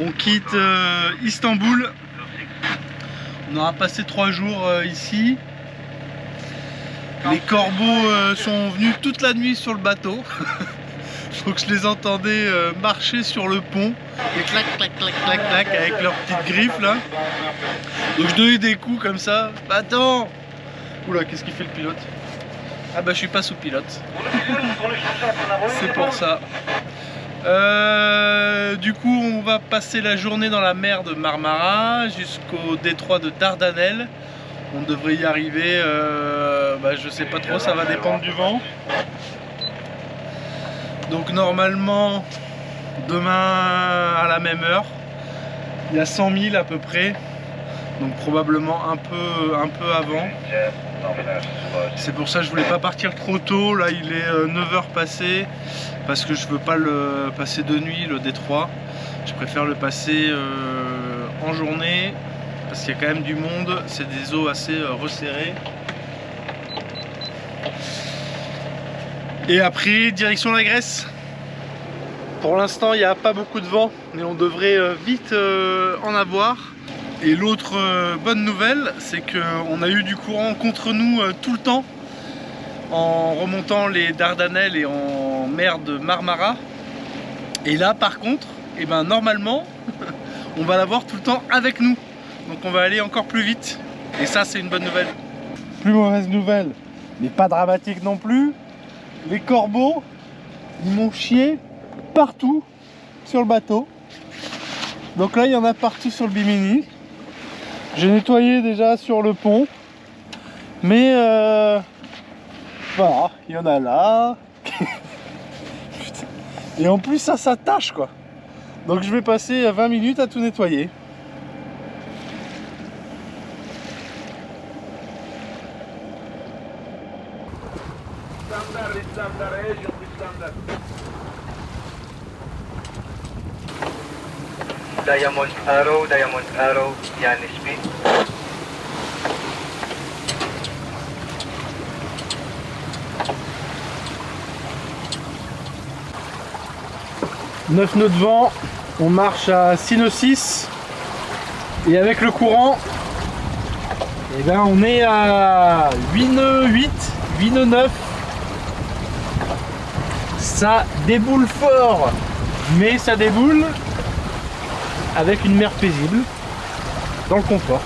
On quitte Istanbul. On aura passé 3 jours ici. Les corbeaux sont venus toute la nuit sur le bateau. Donc je les entendais marcher sur le pont et clac clac clac clac clac avec leurs petites griffes là. Donc je donnais des coups comme ça. Bah, attends. Oula, qu'est-ce qu'il fait le pilote? Ah bah je suis pas sous pilote. C'est pour ça. Du coup on va passer la journée dans la mer de Marmara jusqu'au détroit de Dardanelles. On devrait y arriver, bah, je sais pas trop, ça va dépendre du vent. Donc normalement demain à la même heure, il y a 100 000 à peu près, donc probablement un peu avant. C'est pour ça que je voulais pas partir trop tôt, là il est 9 h passé, parce que je veux pas le passer de nuit le détroit. Je préfère le passer en journée, parce qu'il y a quand même du monde, c'est des eaux assez resserrées. Et après, direction la Grèce. Pour l'instant, il n'y a pas beaucoup de vent, mais on devrait vite en avoir. Et l'autre bonne nouvelle, c'est qu'on a eu du courant contre nous tout le temps, en remontant les Dardanelles et en mer de Marmara. Et là, par contre, eh ben, normalement, on va l'avoir tout le temps avec nous. Donc on va aller encore plus vite. Et ça, c'est une bonne nouvelle. Plus mauvaise nouvelle, mais pas dramatique non plus. Les corbeaux, ils m'ont chié partout sur le bateau. Donc là, il y en a partout sur le Bimini. J'ai nettoyé déjà sur le pont. Mais voilà, il y en a là. Et en plus, ça s'attache quoi. Donc je vais passer 20 minutes à tout nettoyer. Diamond Arrow, Yanis P. 9 nœuds de vent, on marche à 6 nœuds 6 et avec le courant, et ben on est à 8 nœuds 8, 8 nœuds 9. Ça déboule fort, mais ça déboule avec une mer paisible, dans le confort.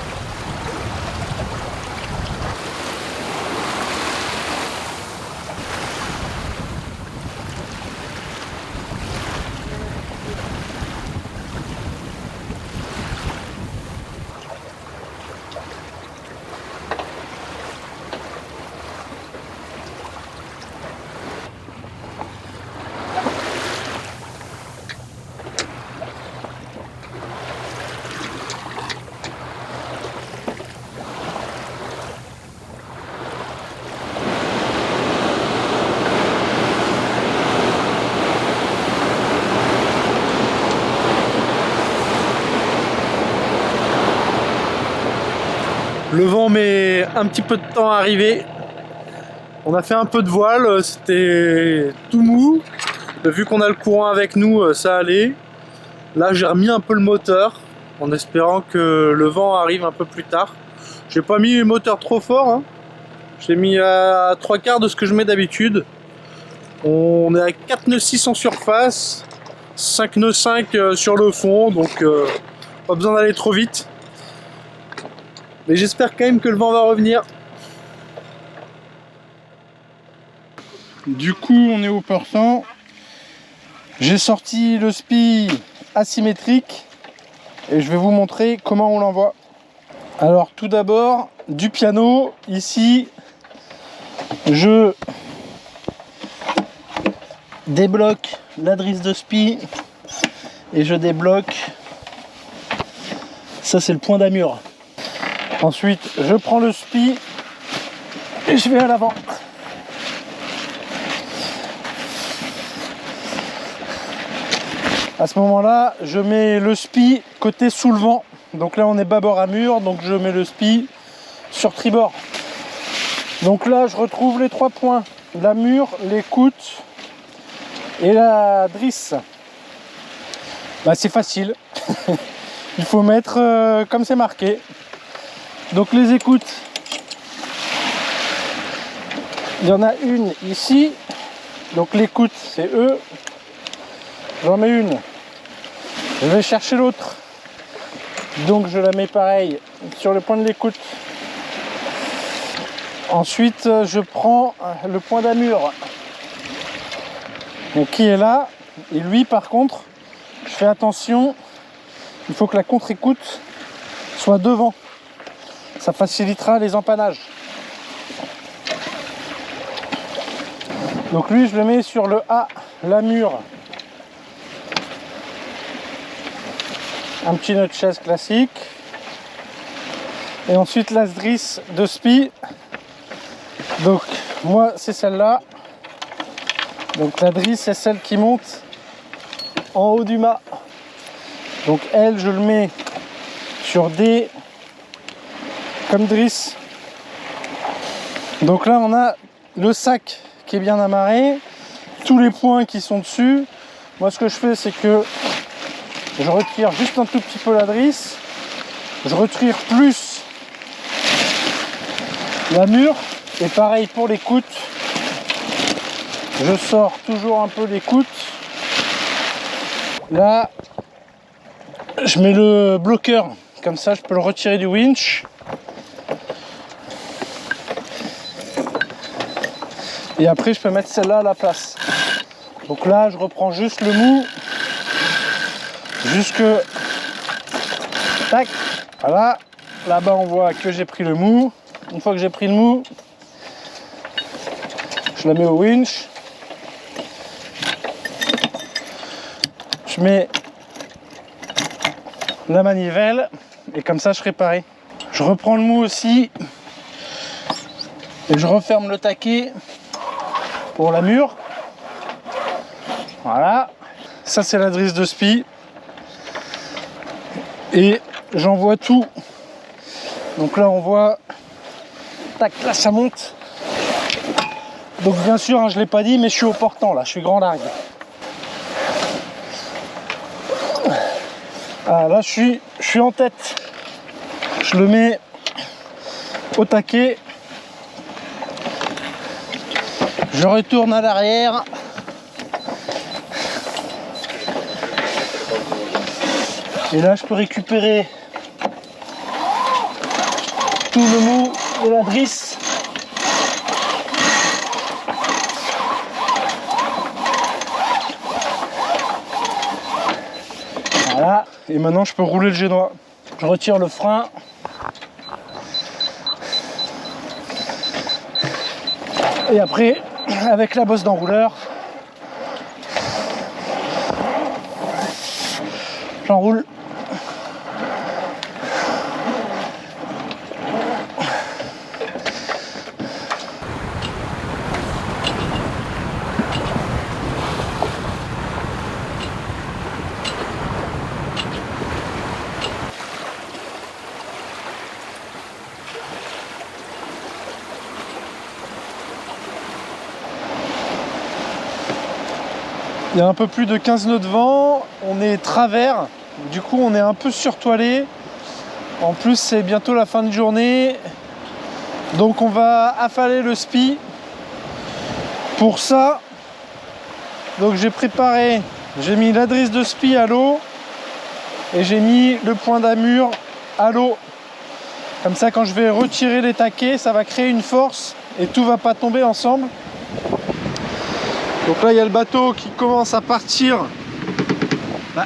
Le vent met un petit peu de temps à arriver. On a fait un peu de voile, c'était tout mou. Vu qu'on a le courant avec nous, ça allait. Là, j'ai remis un peu le moteur en espérant que le vent arrive un peu plus tard. J'ai pas mis le moteur trop fort, hein. J'ai mis à 3/4 de ce que je mets d'habitude. On est à 4 nœuds 6 en surface, 5 nœuds 5 sur le fond, donc pas besoin d'aller trop vite. Mais j'espère quand même que le vent va revenir. Du coup, on est au port-100. J'ai sorti le spi asymétrique et je vais vous montrer comment on l'envoie. Alors tout d'abord, du piano. Ici, je débloque la drisse de spi et je débloque. Ça, c'est le point d'amure. Ensuite, je prends le spi et je vais à l'avant. À ce moment-là, je mets le spi côté sous le vent. Donc là, on est bâbord amure, donc je mets le spi sur tribord. Donc là, je retrouve les 3 points, l'amure, l'écoute et la drisse. Bah, c'est facile. Il faut mettre comme c'est marqué. Donc les écoutes, il y en a une ici. Donc l'écoute c'est eux. J'en mets une. Je vais chercher l'autre. Donc je la mets pareil sur le point de l'écoute. Ensuite je prends le point d'amure. Donc qui est là. Et lui par contre, je fais attention. Il faut que la contre-écoute soit devant. Ça facilitera les empannages. Donc lui, je le mets sur le A, l'amure. Un petit nœud de chaise classique. Et ensuite la drisse de spi. Donc moi, c'est celle-là. Donc la drisse, c'est celle qui monte en haut du mât. Donc elle, je le mets sur D comme drisse. Donc là, on a le sac qui est bien amarré, tous les points qui sont dessus. Moi, ce que je fais, c'est que je retire juste un tout petit peu la drisse. Je retire plus l'amure. Et pareil pour l'écoute. Je sors toujours un peu l'écoute. Là, je mets le bloqueur, comme ça je peux le retirer du winch. Et après je peux mettre celle-là à la place. Donc là je reprends juste le mou. Jusque... Tac. Voilà. Là-bas on voit que j'ai pris le mou. Une fois que j'ai pris le mou, je la mets au winch. Je mets la manivelle et comme ça je serai paré. Je reprends le mou aussi et je referme le taquet pour la mure. Voilà, ça c'est la drisse de spi et j'envoie tout. Donc là on voit, tac, là ça monte. Donc bien sûr hein, je l'ai pas dit mais je suis au portant là, je suis grand largue. Ah, là je suis en tête. Je le mets au taquet. Je retourne à l'arrière. Et là je peux récupérer tout le mou de la drisse. Voilà. Et maintenant je peux rouler le génois. Je retire le frein. Et après, avec la bosse d'enrouleur, j'enroule. Il y a un peu plus de 15 nœuds de vent, on est travers, du coup on est un peu surtoilé. En plus c'est bientôt la fin de journée, donc on va affaler le spi. Pour ça, donc j'ai préparé, j'ai mis la drisse de spi à l'eau et j'ai mis le point d'amure à l'eau. Comme ça quand je vais retirer les taquets, ça va créer une force et tout va pas tomber ensemble. Donc là il y a le bateau qui commence à partir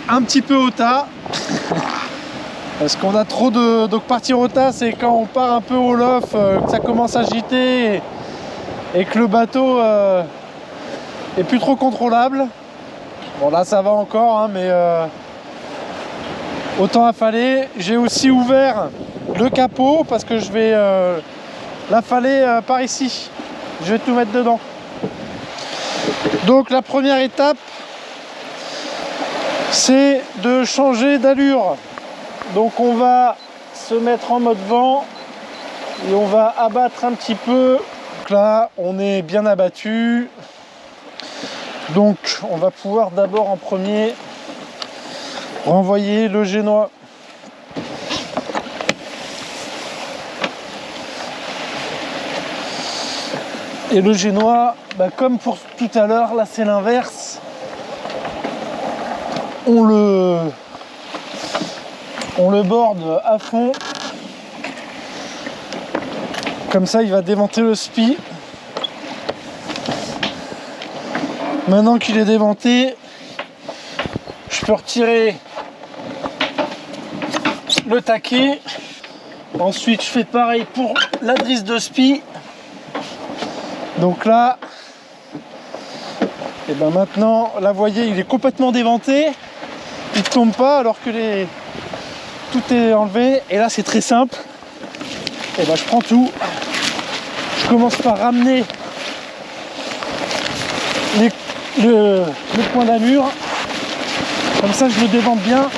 un petit peu au tas. Parce qu'on a trop de... Donc partir au tas c'est quand on part un peu au lof, que ça commence à agiter et que le bateau est plus trop contrôlable. Bon là ça va encore hein, mais autant affaler. J'ai aussi ouvert le capot parce que je vais l'affaler par ici. Je vais tout mettre dedans. Donc la première étape, c'est de changer d'allure. Donc on va se mettre en mode vent et on va abattre un petit peu. Donc là, on est bien abattu. Donc on va pouvoir d'abord en premier renvoyer le génois. Et le génois, bah comme pour tout à l'heure, là c'est l'inverse. On le borde à fond. Comme ça, il va déventer le spi. Maintenant qu'il est déventé, je peux retirer le taquet. Ensuite, je fais pareil pour la drisse de spi. Donc là, et ben maintenant, là, vous voyez, il est complètement déventé. Il ne tombe pas alors que tout est enlevé. Et là, c'est très simple. Et ben, je prends tout. Je commence par ramener le point d'amure. Comme ça, je le dévente bien.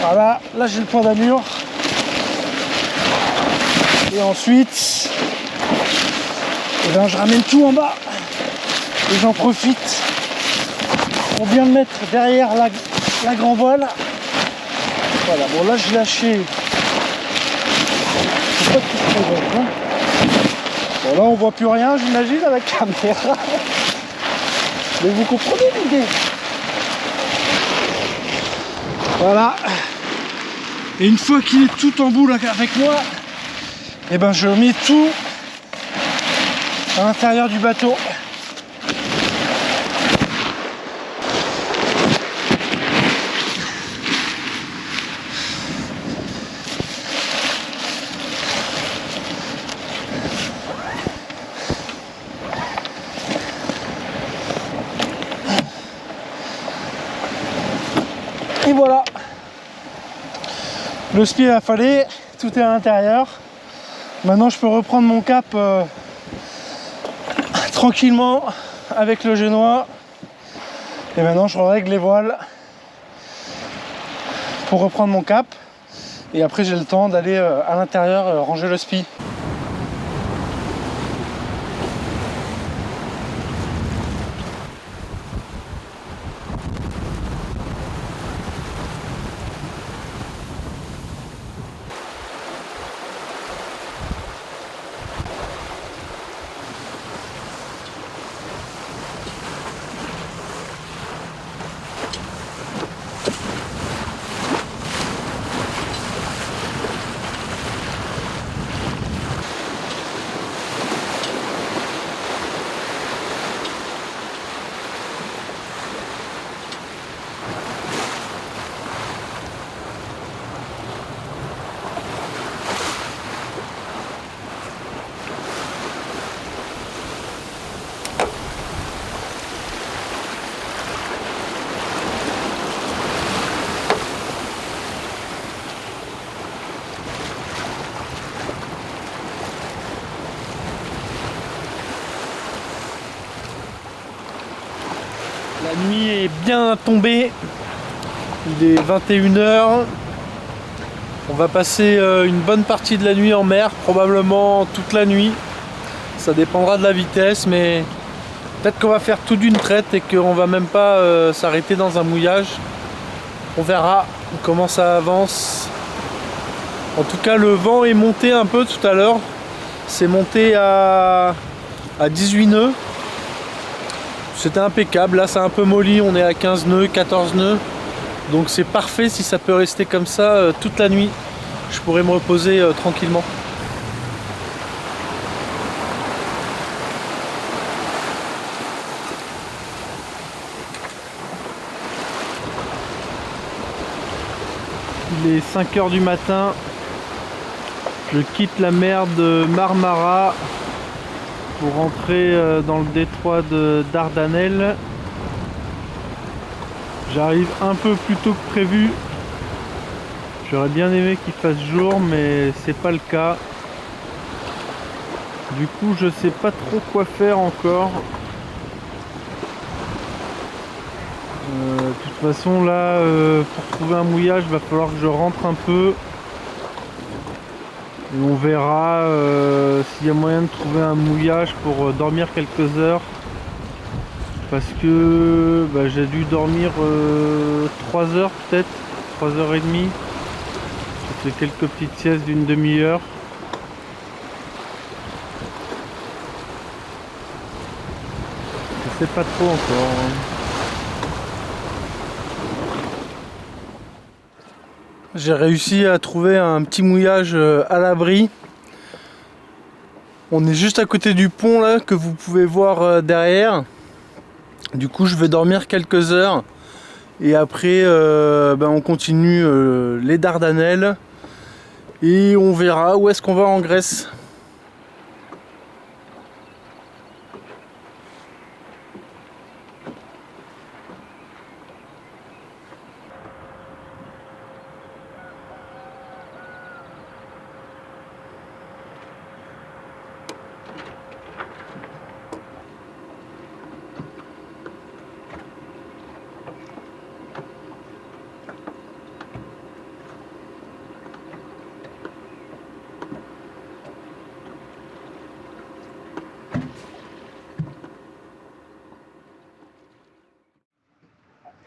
Voilà, là j'ai le point d'amure. Et ensuite, et ben, je ramène tout en bas. Et j'en profite pour bien le mettre derrière la grand voile. Voilà, bon là j'ai lâché. Je sais pas tout ce qu'on voit, hein. Bon là on voit plus rien, j'imagine, à la caméra. Mais vous comprenez l'idée. Voilà. Et une fois qu'il est tout en boule avec moi, et ben je mets tout à l'intérieur du bateau. Et voilà, le spi est affalé, tout est à l'intérieur. Maintenant je peux reprendre mon cap tranquillement avec le génois. Et maintenant je règle les voiles pour reprendre mon cap. Et après j'ai le temps d'aller à l'intérieur ranger le spi. La nuit est bien tombée, il est 21 h. On va passer une bonne partie de la nuit en mer, probablement toute la nuit. Ça dépendra de la vitesse, mais peut-être qu'on va faire tout d'une traite et qu'on va même pas s'arrêter dans un mouillage. On verra comment ça avance. En tout cas, le vent est monté un peu tout à l'heure. C'est monté à 18 nœuds. C'était impeccable, là c'est un peu molli, on est à 15 nœuds, 14 nœuds. Donc c'est parfait si ça peut rester comme ça toute la nuit. Je pourrais me reposer tranquillement. Il est 5 h du matin. Je quitte la mer de Marmara pour rentrer dans le détroit de Dardanelles. J'arrive un peu plus tôt que prévu. J'aurais bien aimé qu'il fasse jour, mais c'est pas le cas. Du coup, je sais pas trop quoi faire encore. De toute façon, là, pour trouver un mouillage, il va falloir que je rentre un peu. Et on verra s'il y a moyen de trouver un mouillage pour dormir quelques heures. parce que bah, j'ai dû dormir 3 heures peut-être, 3h30. J'ai fait quelques petites siestes d'une demi-heure. Je sais pas trop encore. J'ai réussi à trouver un petit mouillage à l'abri. On est juste à côté du pont là que vous pouvez voir derrière. Du coup je vais dormir quelques heures et après on continue les Dardanelles et on verra où est-ce qu'on va en Grèce.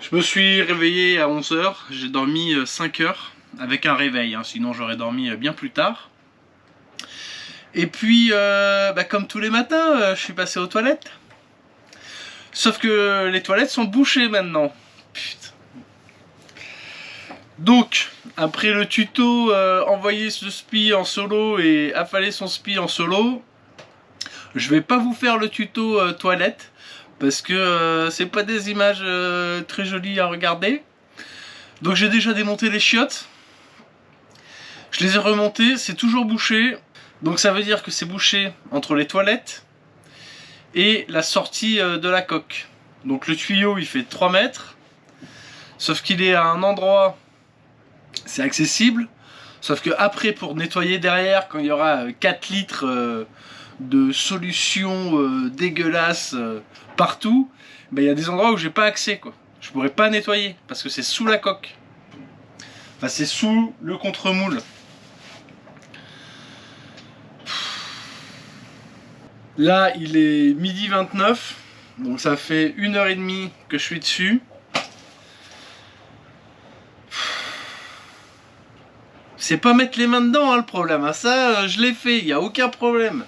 Je me suis réveillé à 11 h, j'ai dormi 5 heures avec un réveil, hein, sinon j'aurais dormi bien plus tard. Et puis, comme tous les matins, je suis passé aux toilettes. Sauf que les toilettes sont bouchées maintenant. Putain. Donc, après le tuto envoyer ce spi en solo et affaler son spi en solo, je vais pas vous faire le tuto toilette. Parce que c'est pas des images très jolies à regarder. Donc j'ai déjà démonté les chiottes. Je les ai remontées, c'est toujours bouché. Donc ça veut dire que c'est bouché entre les toilettes et la sortie de la coque. Donc le tuyau il fait 3 mètres. Sauf qu'il est à un endroit, c'est accessible. Sauf que après pour nettoyer derrière, quand il y aura 4 litres de solution dégueulasse partout, il y a des endroits où j'ai pas accès quoi. Je pourrais pas nettoyer parce que c'est sous la coque. Enfin c'est sous le contre-moule. Là il est 12h29, donc ça fait 1h30 que je suis dessus. C'est pas mettre les mains dedans hein, le problème, hein. Ça je l'ai fait, il n'y a aucun problème.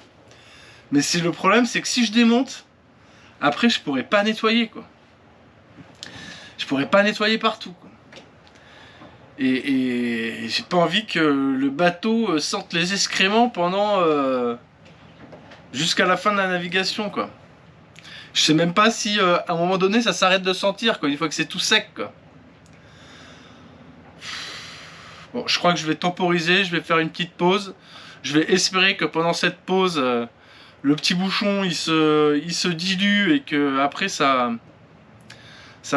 Mais c'est le problème, c'est que si je démonte, après je pourrais pas nettoyer quoi. Je pourrais pas nettoyer partout quoi. Et j'ai pas envie que le bateau sente les excréments pendant jusqu'à la fin de la navigation quoi. Je sais même pas si à un moment donné ça s'arrête de sentir quoi, une fois que c'est tout sec quoi. Bon, je crois que je vais temporiser, je vais faire une petite pause. Je vais espérer que pendant cette pause le petit bouchon il se dilue et que après ça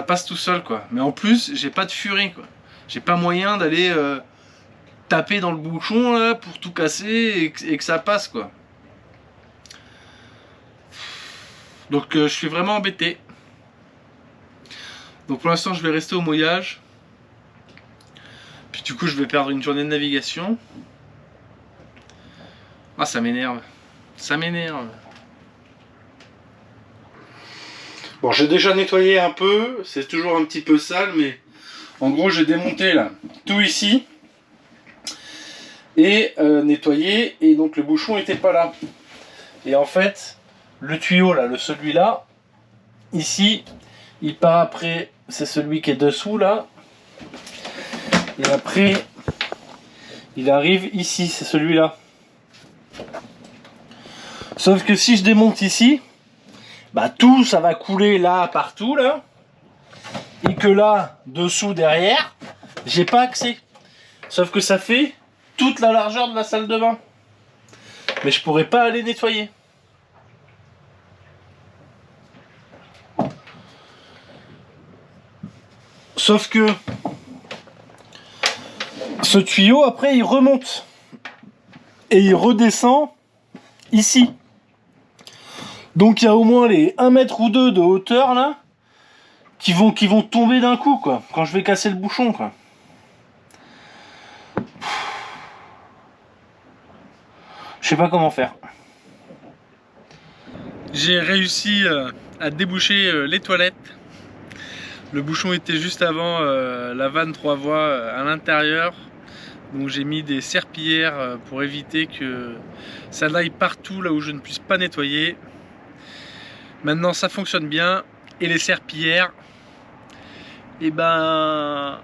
passe tout seul quoi. Mais en plus j'ai pas de furie quoi. J'ai pas moyen d'aller taper dans le bouchon là pour tout casser et que ça passe quoi. Donc je suis vraiment embêté. Donc pour l'instant je vais rester au mouillage. Puis du coup je vais perdre une journée de navigation. Ah ça m'énerve. Ça m'énerve. Bon j'ai déjà nettoyé un peu. C'est toujours un petit peu sale mais en gros j'ai démonté là tout ici. Et nettoyé. Et donc le bouchon était pas là. Et en fait le tuyau là, celui-là, ici, il part après, c'est celui qui est dessous là. Et après, il arrive ici, c'est celui-là. Sauf que si je démonte ici, tout ça va couler là, partout là. Et que là, dessous, derrière, j'ai pas accès. Sauf que ça fait toute la largeur de la salle de bain. Mais je pourrais pas aller nettoyer. Sauf que ce tuyau après il remonte et il redescend ici. Donc il y a au moins les 1 mètre ou 2 de hauteur là qui vont tomber d'un coup quoi, quand je vais casser le bouchon quoi. Je sais pas comment faire. J'ai réussi à déboucher les toilettes. Le bouchon était juste avant la vanne 3 voies à l'intérieur. Donc j'ai mis des serpillières pour éviter que ça n'aille partout là où je ne puisse pas nettoyer. Maintenant ça fonctionne bien. Et les serpillières, et ben,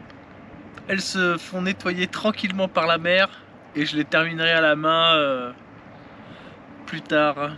elles se font nettoyer tranquillement par la mer. Et je les terminerai à la main plus tard.